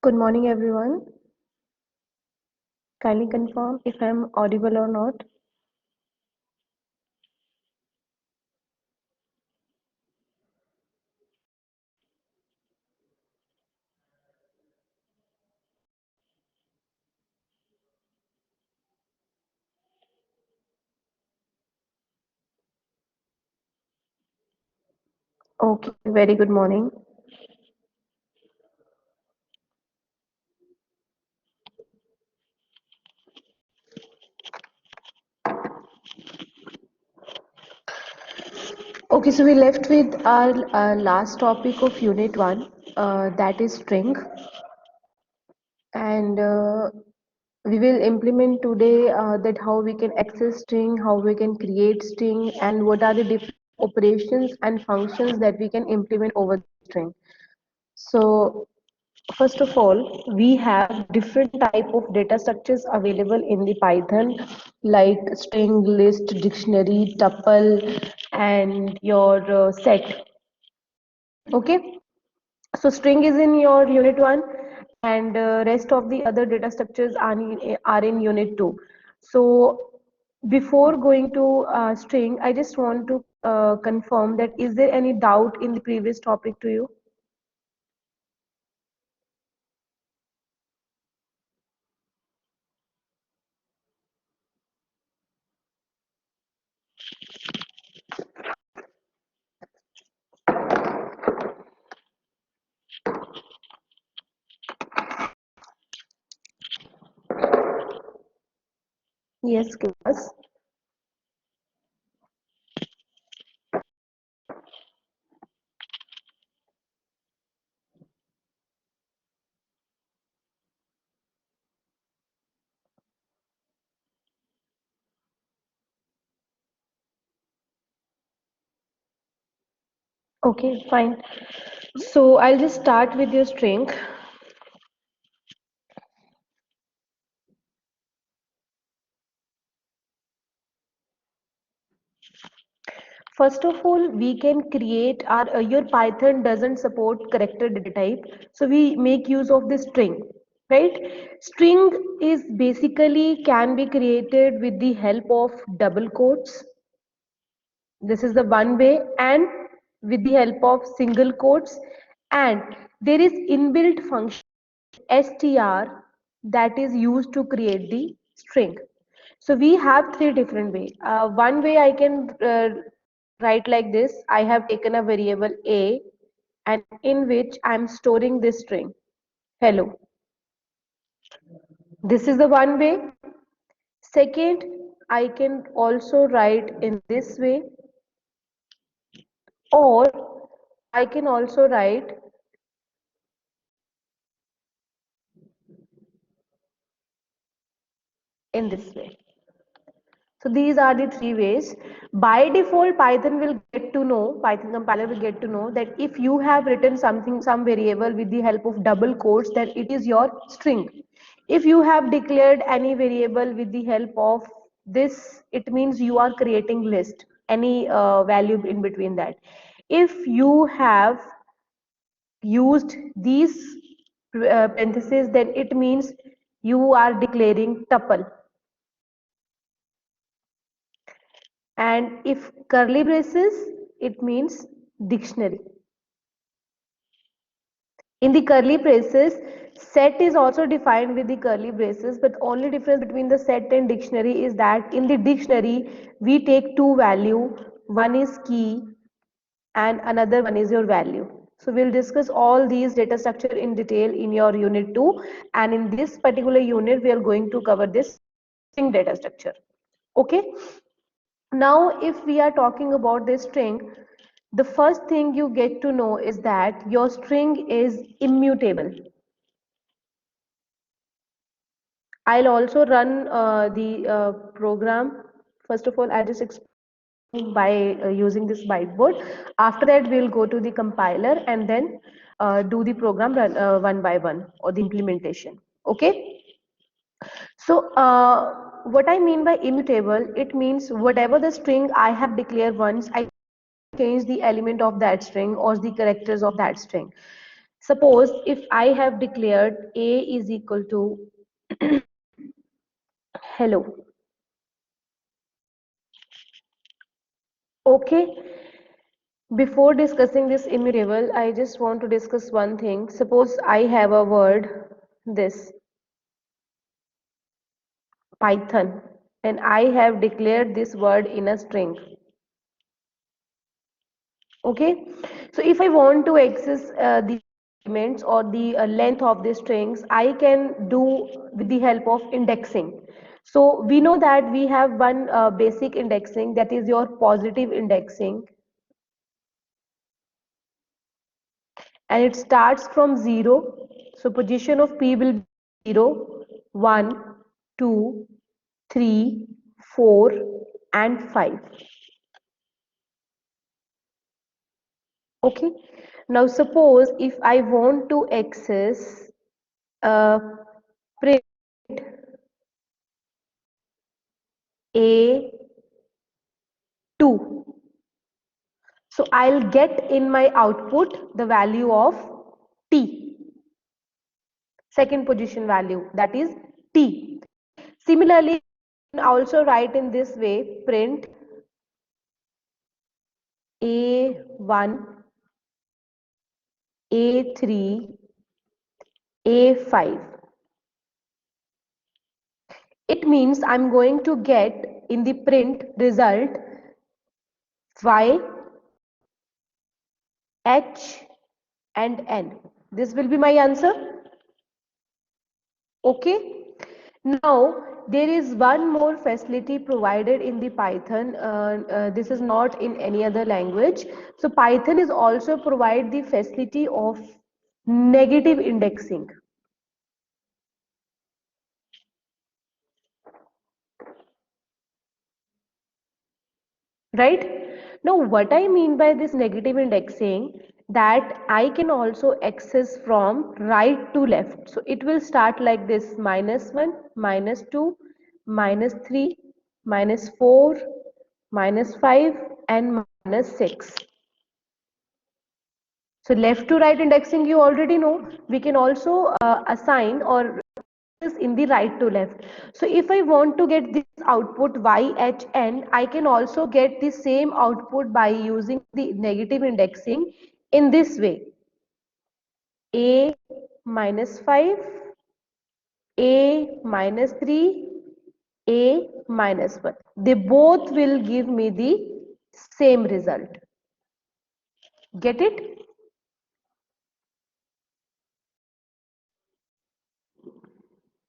Good morning, everyone. Kindly confirm if I'm audible or not. Okay, very good morning. Okay, so we left with our last topic of Unit 1, that is string. And we will implement today that how we can access string, how we can create string, and what are the different operations and functions that we can implement over the string. So first of all, we have different type of data structures available in the Python, like string, list, dictionary, tuple, and your set. Okay, so string is in your unit 1, and rest of the other data structures are in unit 2. So before going to string, I just want to confirm that is there any doubt in the previous topic to you? Yes, class. Okay, fine. So I'll just start with your string. First of all, we can create your Python doesn't support character data type, so we make use of the string, right? String is basically can be created with the help of double quotes. This is the one way, and with the help of single quotes, and there is inbuilt function str that is used to create the string. So we have three different ways. One way I can write like this: I have taken a variable a, and in which I'm storing this string hello. This is the one way. Second, I can also write in this way, or I can also write in this way. So these are the three ways. By default, Python compiler will get to know that if you have written something, some variable with the help of double quotes, then it is your string. If you have declared any variable with the help of this, it means you are creating list, any value in between that. If you have used these parentheses, then it means you are declaring tuple. And if curly braces, it means dictionary. In the curly braces, set is also defined with the curly braces, but only difference between the set and dictionary is that in the dictionary we take two value, one is key and another one is your value. So we'll discuss all these data structure in detail in your unit 2, and in this particular unit we are going to cover this string data structure. Okay, now if we are talking about this string, the first thing you get to know is that your string is immutable. I'll also run the program. First of all, I'll just explain by using this whiteboard. After that, we'll go to the compiler and then do the program one by one, or the implementation. Okay. So what I mean by immutable, it means whatever the string I have declared once, I change the element of that string or the characters of that string. Suppose if I have declared A is equal to hello. Okay, before discussing this immutable, I just want to discuss one thing. Suppose I have a word, this Python, and I have declared this word in a string. Okay, so if I want to access the elements or the length of the strings, I can do with the help of indexing. So we know that we have one basic indexing, that is your positive indexing, and it starts from 0. So position of P will be 0, 1, 2, 3, 4 and 5. Okay, now suppose if I want to access print A2, so I'll get in my output the value of T, second position value, that is T. Similarly, you can also write in this way, print A1, A3, A5. It means I'm going to get in the print result Y, H and N. This will be my answer. Okay. Now there is one more facility provided in the Python. This is not in any other language. So Python is also provide the facility of negative indexing. Right? Now what I mean by this negative indexing, that I can also access from right to left. So it will start like this: -1, -2, -3, -4, -5 and -6. So left to right indexing you already know. We can also assign or in the right to left. So if I want to get this output YHN, I can also get the same output by using the negative indexing in this way: A -5, A -3, A -1. They both will give me the same result. Get it?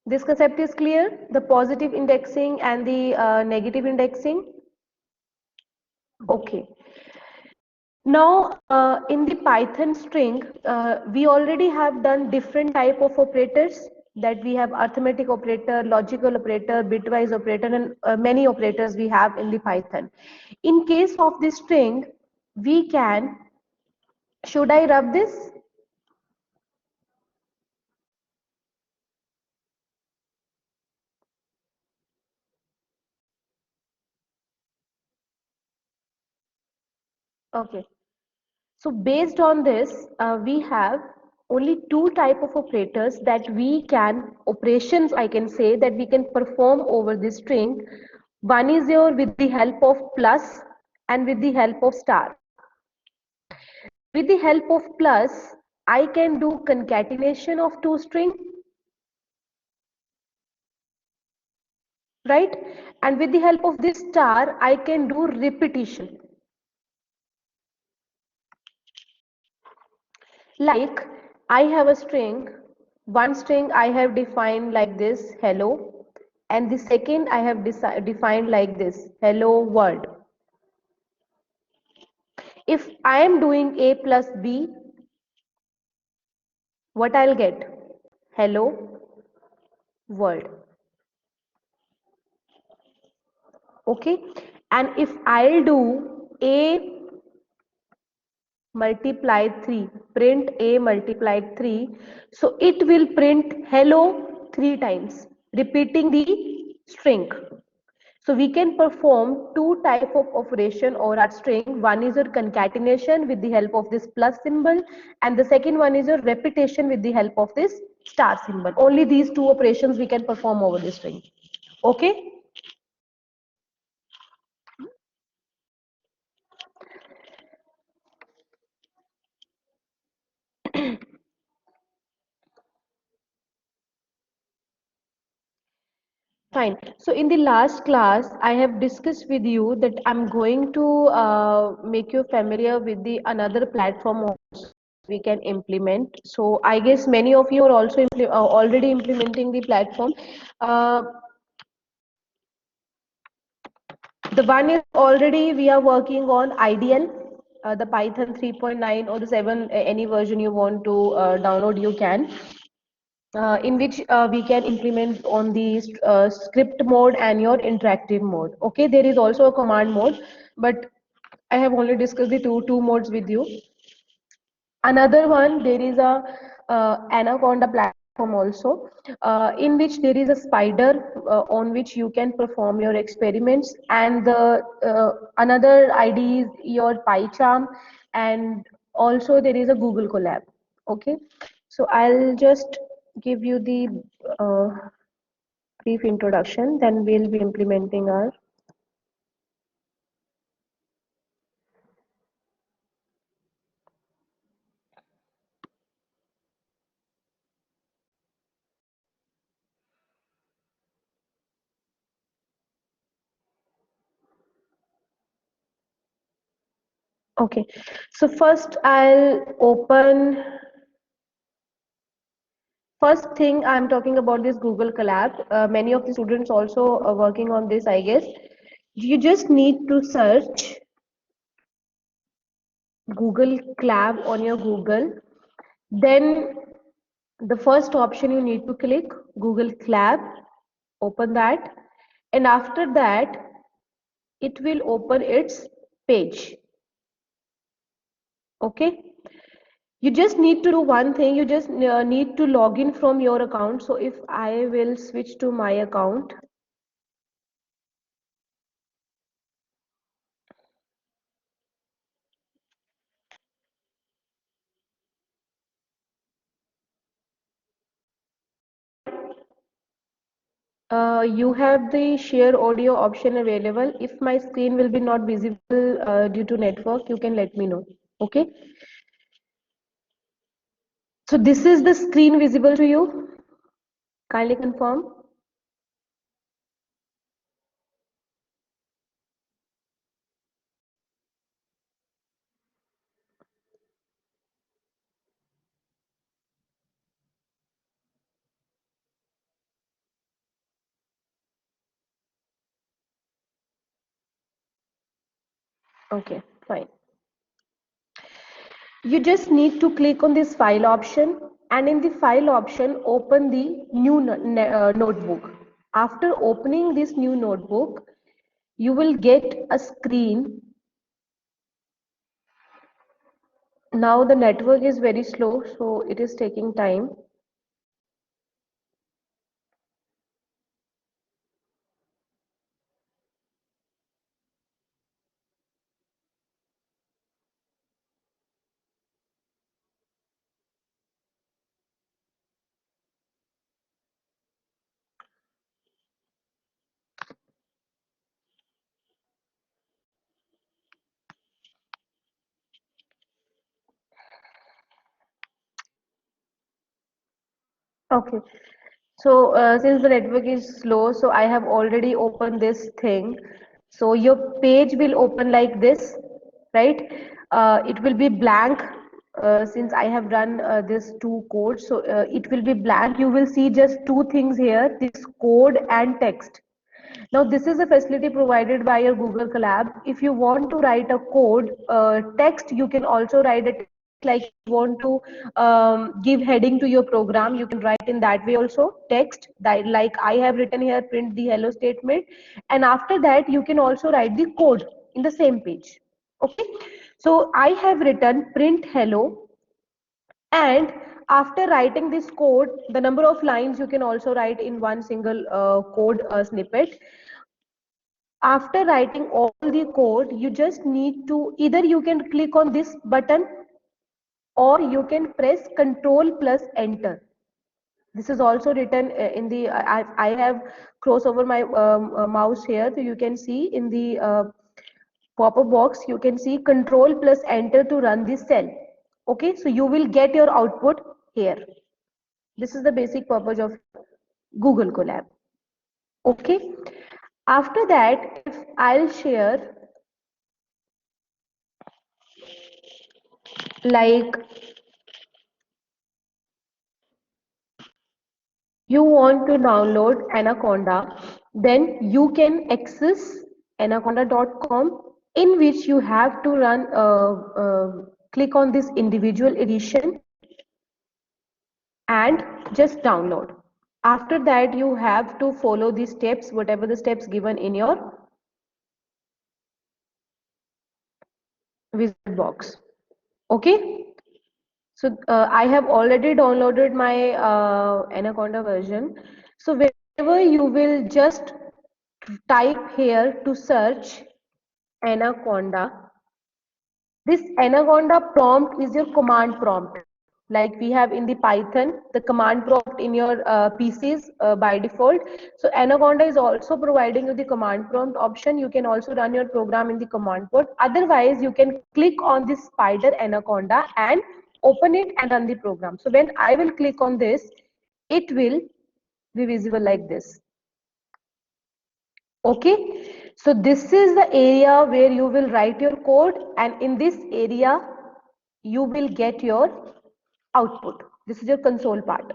This concept is clear, the positive indexing and the negative indexing. Okay. Now, in the Python string, we already have done different type of operators, that we have arithmetic operator, logical operator, bitwise operator, and many operators we have in the Python. In case of this string, we can, should I rub this? Okay. So based on this, we have only two type of operators that we can, operations I can say, that we can perform over this string. One is your with the help of plus and with the help of star. With the help of plus, I can do concatenation of two string, right? And with the help of this star, I can do repetition. Like I have a string, one string I have defined like this, hello, and the second I have defined like this, hello world. If I am doing A plus B, what I'll get? Hello world. Okay, and if I'll do A multiplied 3, print A multiplied 3, so it will print hello 3 times, repeating the string. So we can perform two type of operation over our string. One is your concatenation with the help of this plus symbol, and the second one is your repetition with the help of this star symbol. Only these two operations we can perform over the string. Okay. Fine. So in the last class, I have discussed with you that I'm going to make you familiar with the another platform also we can implement. So I guess many of you are also already implementing the platform. Uh, the one is already we are working on IDL, the Python 3.9 or the 7, any version you want to download, you can. In which we can implement on the script mode and your interactive mode. Okay, there is also a command mode, but I have only discussed the two modes with you. Another one, there is a Anaconda platform also, in which there is a spider on which you can perform your experiments, and the another ID is your PyCharm, and also there is a Google Colab. Okay, so I'll just give you the uh, brief introduction, then we'll be implementing our. Okay, so first thing I'm talking about this Google Colab. Many of the students also are working on this, I guess. You just need to search Google Colab on your Google. Then the first option you need to click Google Colab, open that, and after that it will open its page. Okay, you just need to do one thing. You just need to log in from your account. So if I will switch to my account. You have the share audio option available. If my screen will be not visible due to network, you can let me know. Okay. So this is the screen visible to you. Kindly confirm. Okay, fine. You just need to click on this file option, and in the file option, open the new notebook. After opening this new notebook, you will get a screen. Now the network is very slow, so it is taking time. Okay. So since the network is slow, so I have already opened this thing. So your page will open like this, right? It will be blank since I have run this two codes. So it will be blank. You will see just two things here, this code and text. Now, this is a facility provided by your Google Colab. If you want to write a code, text, you can also write a text. Like you want to give heading to your program, you can write in that way also, text, that like I have written here, print the hello statement. And after that, you can also write the code in the same page. Okay. So I have written print hello, and after writing this code, the number of lines you can also write in one single code snippet. After writing all the code, you just need to either you can click on this button or you can press Control plus Enter. This is also written in the I have crossed over my mouse here, so you can see in the pop-up box you can see Control plus Enter to run this cell. Okay, so you will get your output here. This is the basic purpose of Google Colab. Okay, after that, if I'll share like you want to download Anaconda, then you can access anaconda.com, in which you have to run click on this individual edition and just download. After that, you have to follow the steps, whatever the steps given in your wizard box. Okay, so I have already downloaded my Anaconda version. So whenever you will just type here to search Anaconda. This Anaconda prompt is your command prompt. Like we have in the Python, the command prompt in your PCs by default. So Anaconda is also providing you the command prompt option. You can also run your program in the command prompt. Otherwise, you can click on this spider Anaconda and open it and run the program. So when I will click on this, it will be visible like this. Okay, so this is the area where you will write your code, and in this area you will get your output. This is your console part.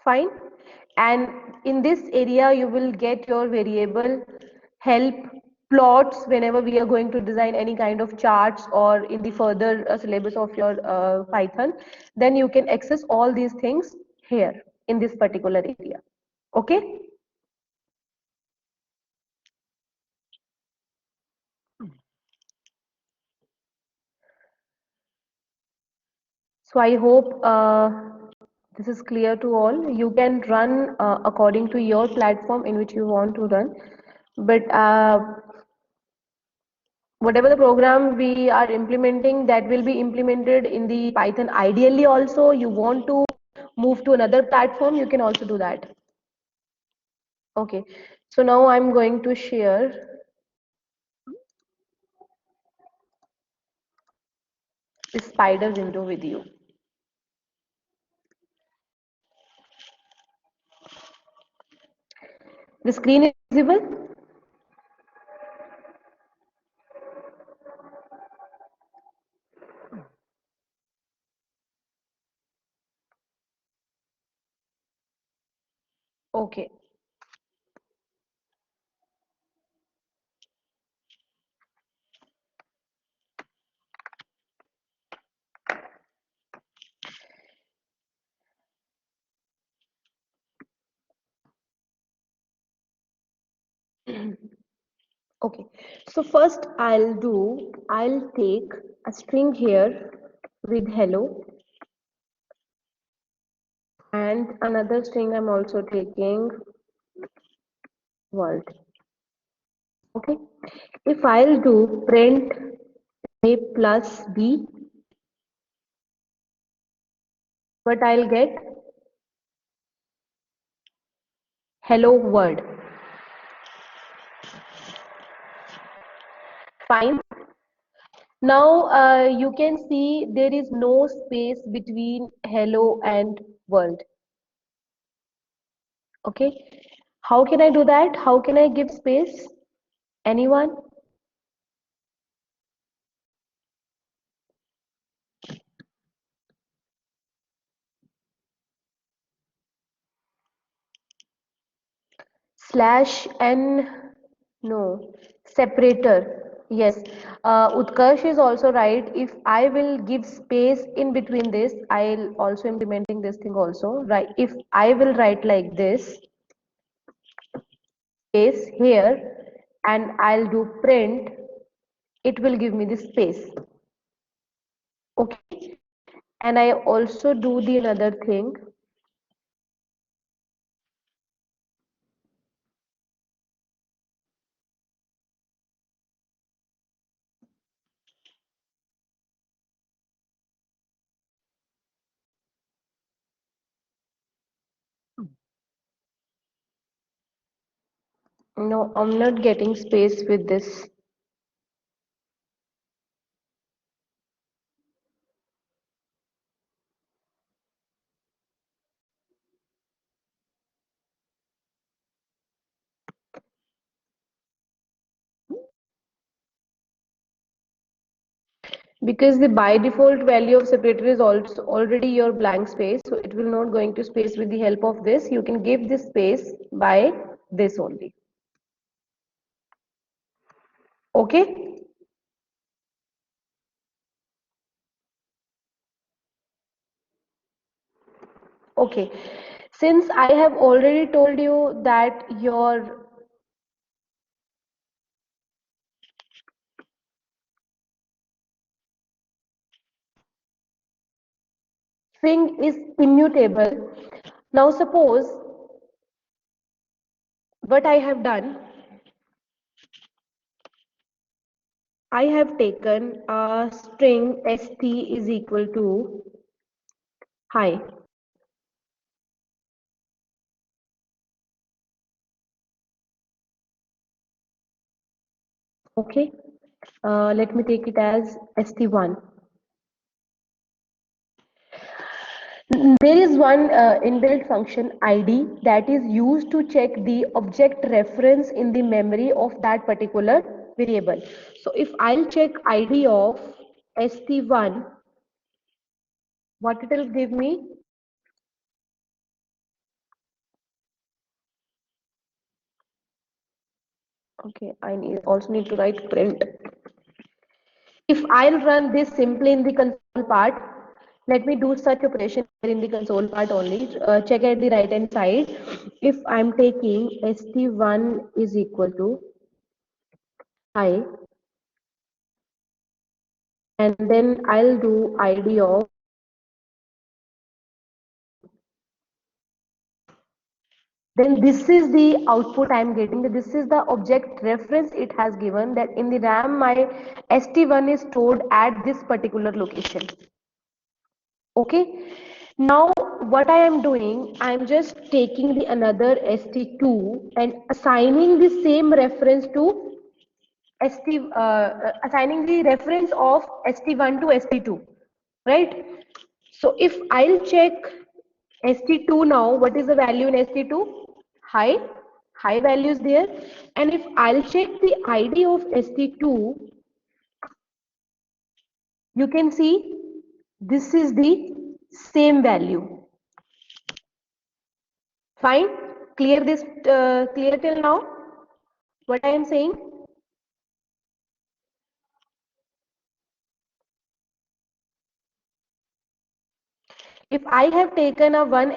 Fine, and in this area you will get your variable help plots whenever we are going to design any kind of charts or in the further syllabus of your Python. Then you can access all these things here in this particular area. Okay. So I hope this is clear to all. You can run according to your platform in which you want to run. But whatever the program we are implementing, that will be implemented in the Python. Ideally also, you want to move to another platform, you can also do that. Okay. So now I'm going to share the spider window with you. The screen is visible? Okay. Okay, so first I'll take a string here with hello, and another string I'm also taking world. Okay, if I'll do print a plus b, what I'll get? Hello world. Fine. Now you can see there is no space between hello and world. Okay, how can I do that? How can I give space? Anyone? Slash n, no, separator. Yes, Utkarsh is also right. If I will give space in between this, I'll also implementing this thing also. Right. If I will write like this, space here, and I'll do print, it will give me the space. Okay. And I also do the another thing. No, I'm not getting space with this. Because the by default value of separator is also already your blank space, so it will not going to space with the help of this. You can give this space by this only. Okay? Okay. Since I have already told you that your string is immutable, now suppose what I have done, I have taken a string st is equal to hi. Okay, let me take it as st1. There is one inbuilt function id that is used to check the object reference in the memory of that particular variable. So if I'll check id of st1, what it will give me? Okay, also need to write print. If I'll run this simply in the console part, let me do such operation here in the console part only. Check at the right hand side. If I'm taking st1 is equal to I, and then I'll do id of, then this is the output I'm getting. This is the object reference it has given, that in the RAM my st1 is stored at this particular location. Okay, now what I am doing, I am just taking the another st2 and assigning the same reference to assigning the reference of st1 to st2, right? So if I'll check st2 now, what is the value in st2? High value is there. And if I'll check the id of st2, you can see this is the same value. Fine, clear this, clear till now what I am saying? If I have taken a one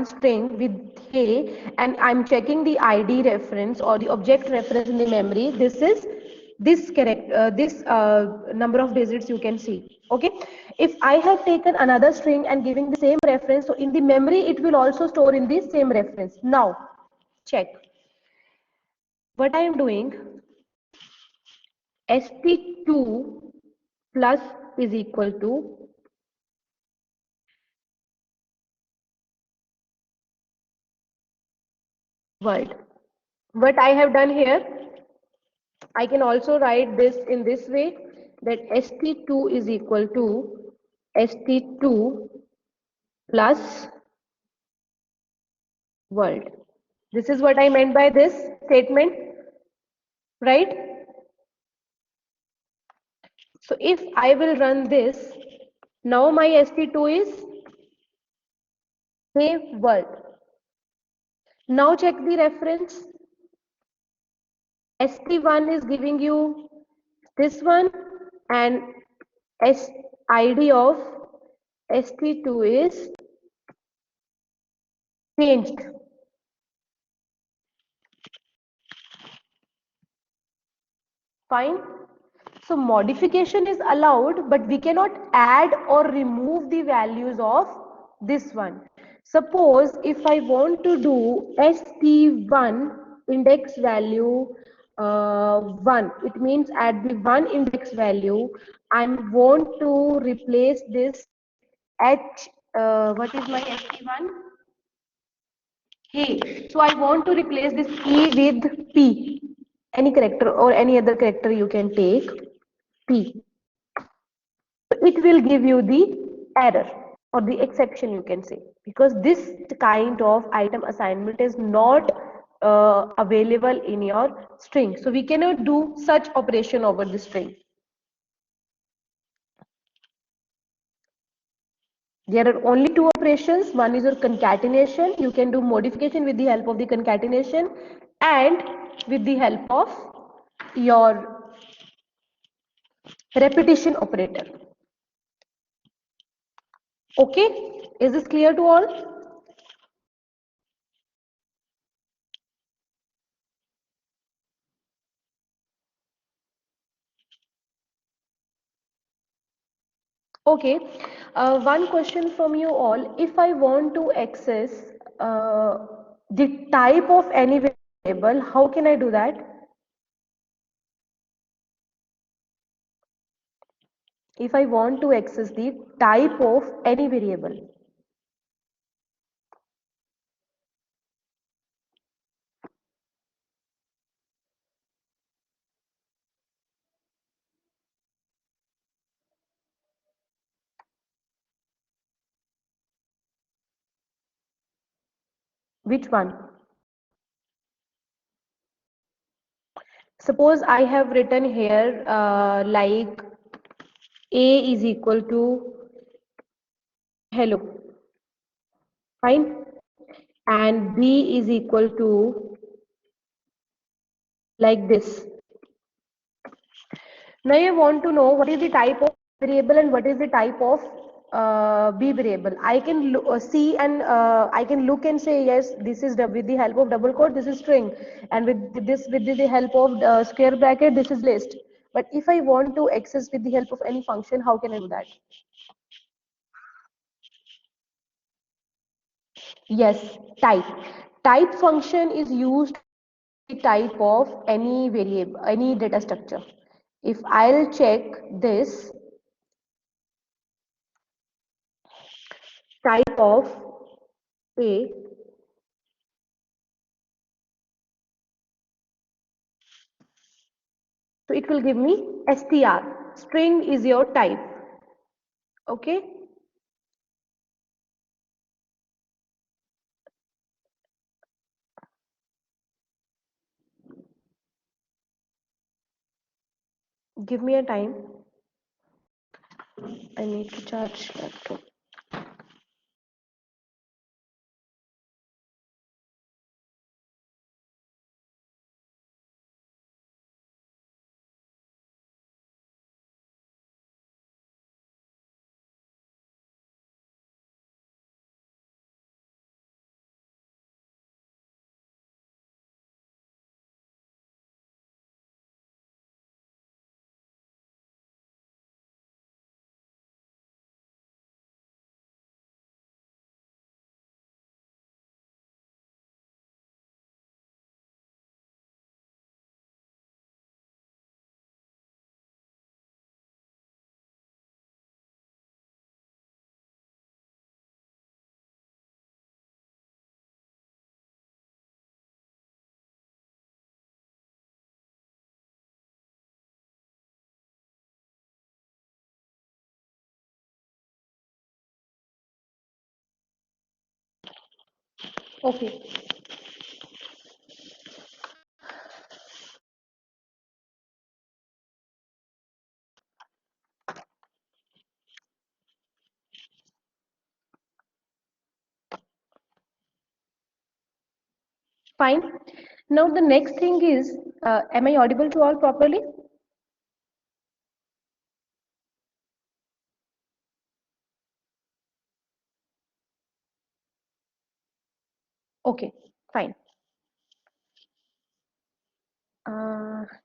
string with a, and I'm checking the id reference or the object reference in the memory, this is this correct, this number of digits you can see. Okay, if I have taken another string and giving the same reference, so in the memory it will also store in the same reference. Now check what I am doing. st2 plus is equal to world. What I have done here, I can also write this in this way, that st2 is equal to st2 plus world. This is what I meant by this statement, right? So if I will run this, now my st2 is say world. Now check the reference. st1 is giving you this one, and s id of st2 is changed. Fine. So modification is allowed, but we cannot add or remove the values of this one. Suppose if I want to do st1 index value 1, it means at the 1 index value, I want to replace this h, what is my st1? Hey, so I want to replace this E with P. Any character or any other character you can take, P. It will give you the error or the exception, you can say, because this kind of item assignment is not available in your string. So we cannot do such operation over the string. There are only two operations. One is your concatenation. You can do modification with the help of the concatenation and with the help of your repetition operator. Okay, is this clear to all? Okay, one question from you all. If I want to access uh, the type of any variable, how can I do that? If I want to access the type of any variable, which one? Suppose I have written here like A is equal to hello, fine, and B is equal to like this. Now I want to know what is the type of variable and what is the type of B variable. I can see and I can look and say yes, this is with the help of double quote, this is string, and with this with the help of square bracket, this is list. But if I want to access with the help of any function, how can I do that? Yes, type. Type function is used the type of any variable, any data structure. If I'll check this type of A, so it will give me str. String is your type. Okay. Give me a time. I need to charge laptop. Okay. Fine. Now the next thing is, am I audible to all properly? Okay, fine.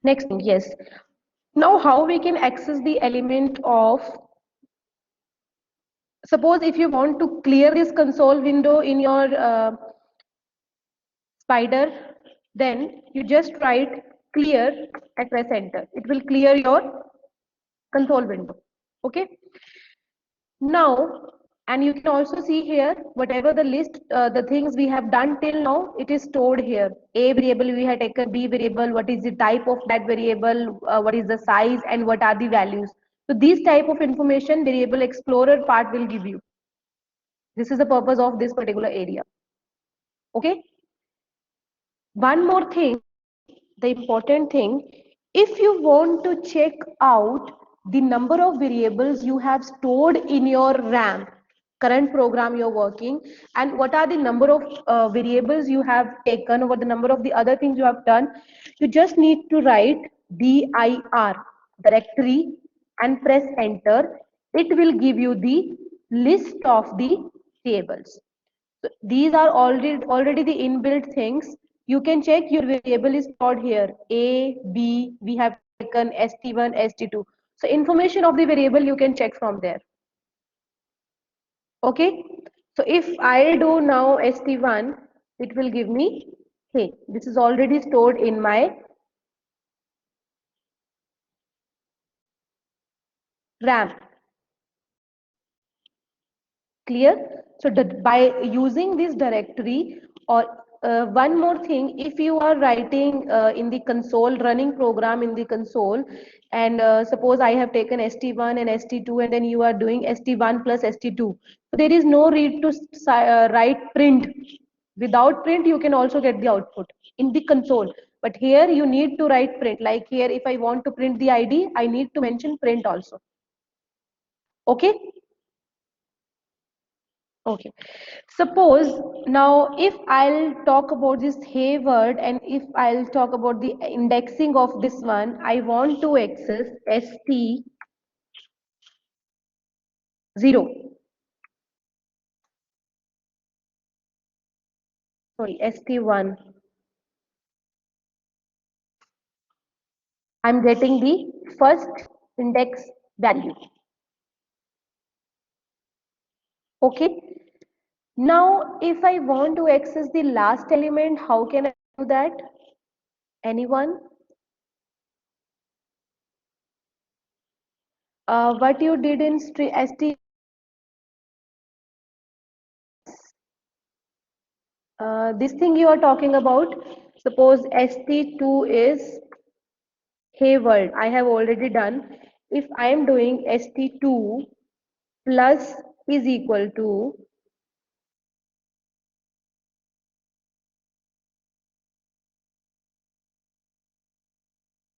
Next thing, yes. Now how we can access the element of, suppose if you want to clear this console window in your spider, then you just write clear and press enter. It will clear your console window. Okay. Now And you can also see here whatever the list, the things we have done till now, it is stored here. A variable we have taken, B variable, what is the type of that variable, what is the size, and what are the values. So these type of information variable explorer part will give you. This is the purpose of this particular area. Okay. One more thing, the important thing, if you want to check out the number of variables you have stored in your RAM, current program you're working, and what are the number of variables you have taken, or the number of the other things you have done, you just need to write dir directory and press enter. It will give you the list of the tables. So these are already the inbuilt things. You can check your variable is stored here. A, B, we have taken ST1, ST2. So information of the variable you can check from there. Okay. So if I do now ST1, it will give me, hey, this is already stored in my RAM. Clear? So by using this directory, or one more thing, if you are writing in the console, running program in the console, and suppose I have taken st1 and st2, and then you are doing st1 plus st2, so there is no need to write print. Without print you can also get the output in the console, but here you need to write print. Like here, if I want to print the id, I need to mention print also. Okay. Okay. Suppose now if I'll talk about this Hayward, and if I'll talk about the indexing of this one, I want to access ST0, sorry, ST1. I'm getting the first index value. Okay. Now, if I want to access the last element, how can I do that? Anyone? What you did in ST, this thing you are talking about, suppose ST2 is Hayward, I have already done. If I am doing ST2 plus is equal to,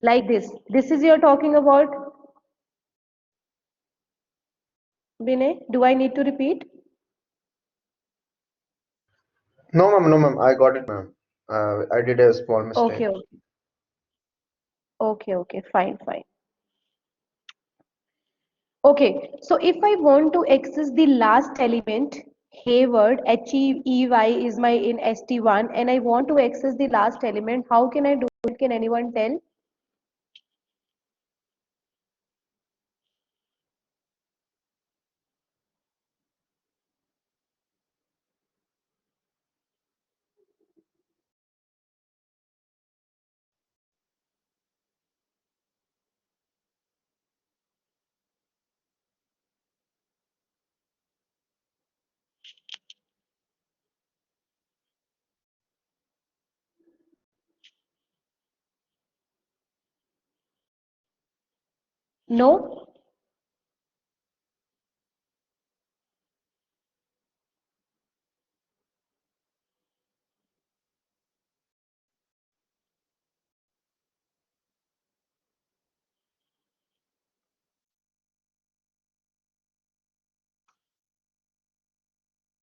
like this is you're talking about, Binay, do I need to repeat? No, ma'am. I got it, ma'am. I did a small mistake. Okay, okay, okay, fine, fine. Okay, so if I want to access the last element, Hayward, HEY is my in ST1, and I want to access the last element, how can I do it? Can anyone tell? No?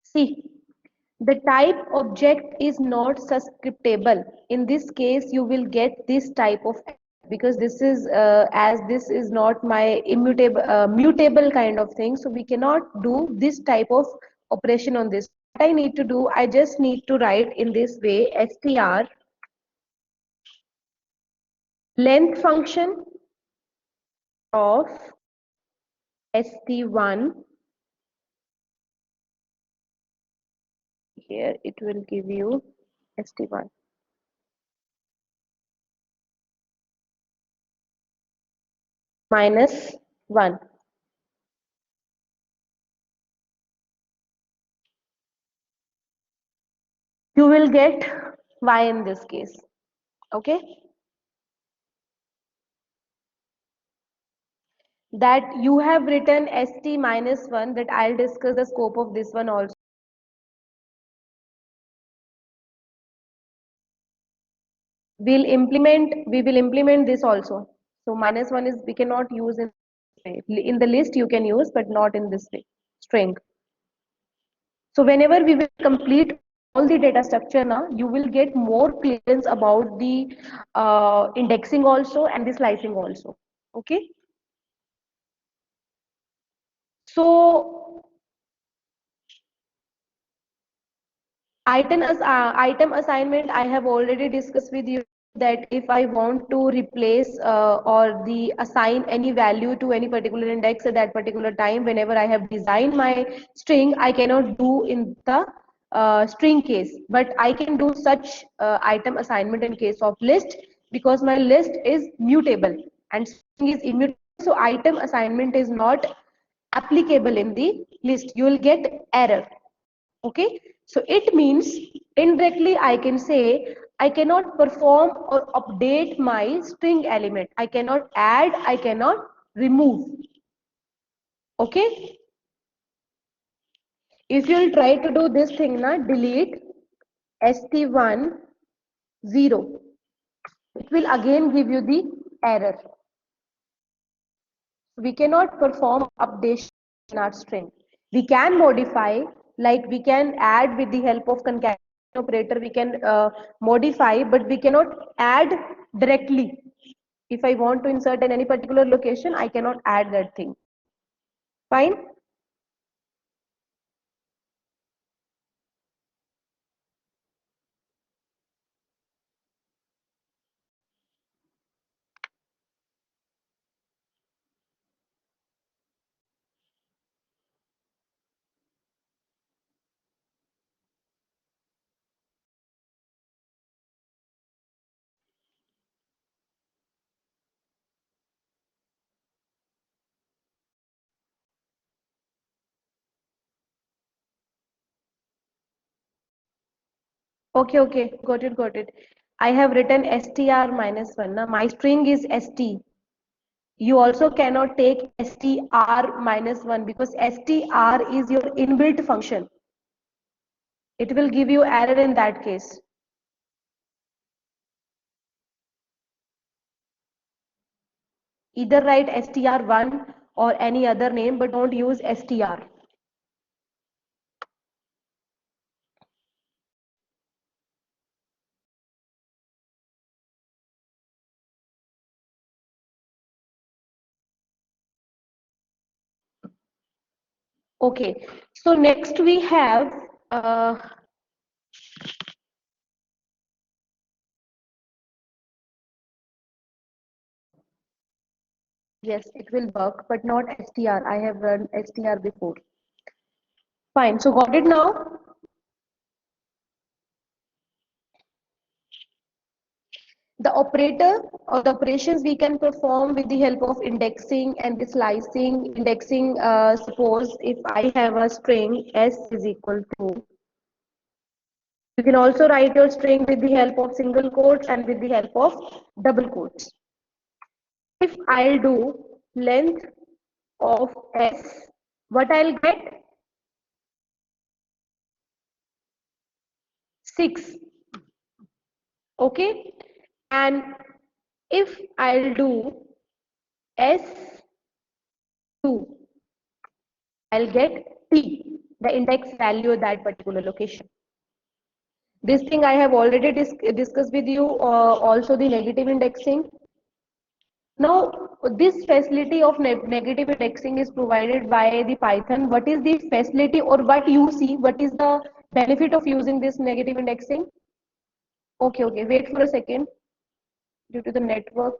See, the type object is not suscriptable. In this case, you will get this type of, because this is as this is not my immutable mutable kind of thing, so we cannot do this type of operation on this. What I need to do, I just need to write in this way, str length function of st1. Here it will give you st1 minus 1. you will get y in this case. Okay, that you have written st minus 1, that I'll discuss the scope of this one also. We will implement this also. So minus 1 is we cannot use in this way. In the list you can use, but not in this way string. So whenever we will complete all the data structure now, you will get more clearance about the indexing also and the slicing also. Okay, so item assignment, I have already discussed with you that if I want to replace or the assign any value to any particular index at that particular time, whenever I have designed my string, I cannot do in the string case, but I can do such item assignment in case of list, because my list is mutable and string is immutable. So item assignment is not applicable in the list. You will get error. Okay, so it means indirectly I can say I cannot perform or update my string element. I cannot add, I cannot remove. Okay, if you will try to do this thing na, delete st1 0, it will again give you the error. We cannot perform updation in our string. We can modify, like we can add with the help of concatenation operator, we can modify, but we cannot add directly. If I want to insert in any particular location, I cannot add that thing. Fine. Okay, okay, got it. I have written str minus 1. Now my string is st. You also cannot take str minus 1 because str is your inbuilt function. It will give you error in that case. Either write str1 or any other name, but don't use str. Okay, so next we have yes, it will work, but not str. I have run str before. Fine, so got it now. The operator or the operations we can perform with the help of indexing and the slicing. Indexing, suppose if I have a string s is equal to, you can also write your string with the help of single quotes and with the help of double quotes. If I'll do length of s, what I'll get? 6. Okay, and if I'll do s2, I'll get t, the index value of that particular location. This thing I have already discussed with you, also the negative indexing. Now, this facility of negative indexing is provided by the Python. What is the facility, or what you see? What is the benefit of using this negative indexing? Okay, okay, wait for a second due to the network.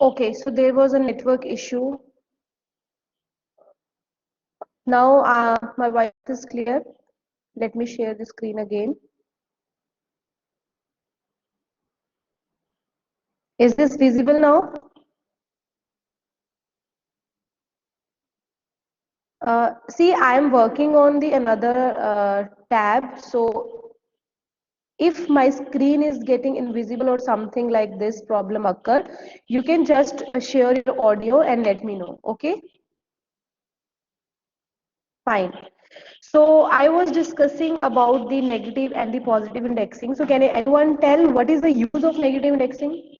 Okay, so there was a network issue. Now my voice is clear. Let me share the screen again. Is this visible now? See, I am working on the another tab. So if my screen is getting invisible or something like this problem occur, you can just share your audio and let me know. Okay, fine. So I was discussing about the negative and the positive indexing. So can anyone tell what is the use of negative indexing?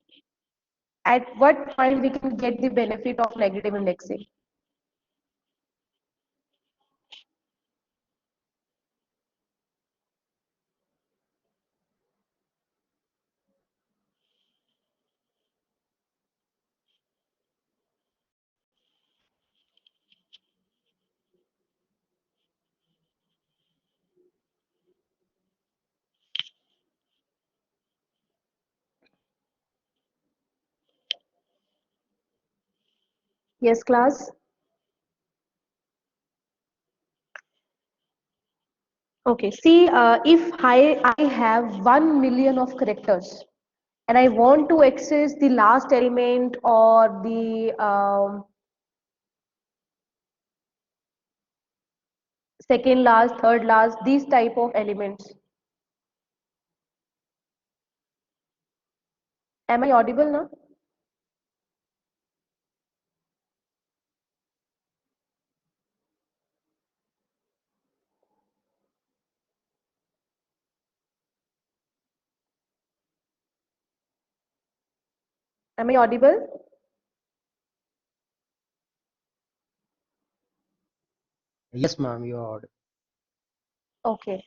At what point we can get the benefit of negative indexing? Yes, class. Okay, see, if I have 1 million of characters and I want to access the last element or the second last, third last, these type of elements. Am I audible now? Am I audible? Yes, ma'am, you are. Okay.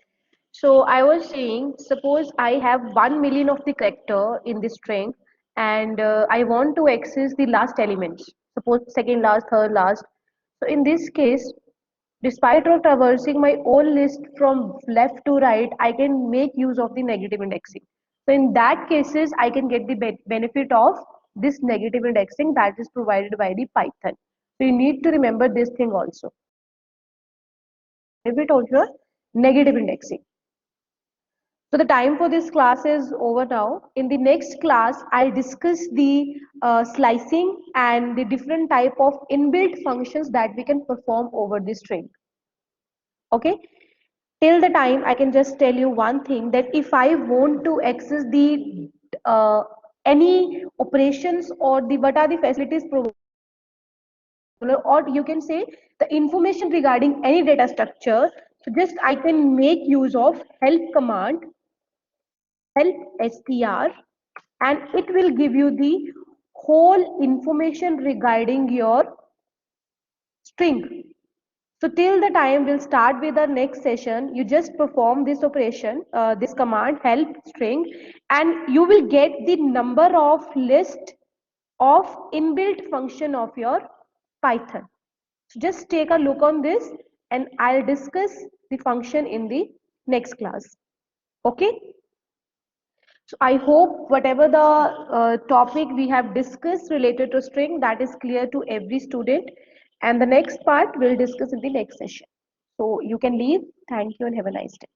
So I was saying, suppose I have 1 million of the character in the string and I want to access the last elements, suppose second last, third last. So in this case, despite of traversing my own list from left to right, I can make use of the negative indexing. So in that cases, I can get the benefit of this negative indexing that is provided by the Python. So you need to remember this thing also. Benefit of your negative indexing. So the time for this class is over now. In the next class, I'll discuss the slicing and the different type of inbuilt functions that we can perform over the string. Okay. Till the time, I can just tell you one thing that if I want to access the any operations or the what are the facilities provided, or you can say the information regarding any data structure, so just I can make use of help command, help str, and it will give you the whole information regarding your string. So till the time we'll start with the next session, you just perform this operation, this command help string, and you will get the number of list of inbuilt function of your Python. So just take a look on this and I'll discuss the function in the next class. Okay. So I hope whatever the topic we have discussed related to string that is clear to every student, and the next part we'll discuss in the next session. So you can leave. Thank you and have a nice day.